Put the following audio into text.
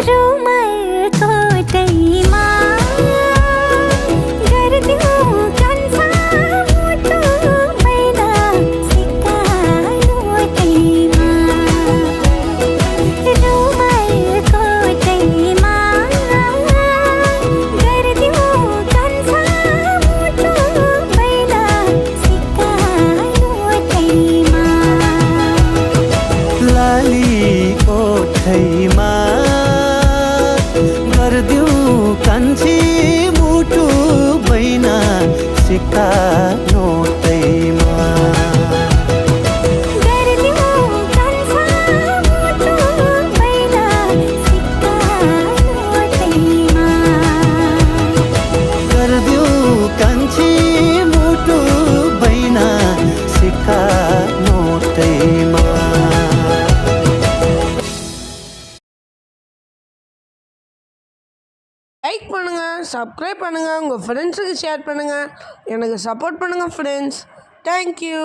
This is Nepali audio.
रुमाल कोटैमा गर्दियौ कान्छा मुटु मैना सिक्का नोटैमा रुमाल कोटैमा गर्दियौ कान्छा मुटु मैना सिक्का नोटैमा लाली ओठैमा गर्दियौ कान्छी मुटु बैना सिक्का नोटैमा गर्दियौ कान्छा मुटु मैना सिक्का नोटैमा गर्दियौ कान्छी मुटु बैना सिक्का नोटैमा லைக் பண்ணுங்கள், சப்ஸ்கிரைப் பண்ணுங்கள், உங்கள் ஃப்ரெண்ட்ஸுக்கு ஷேர் பண்ணுங்கள், எனக்கு சப்போர்ட் பண்ணுங்கள் ஃப்ரெண்ட்ஸ். தேங்க்யூ.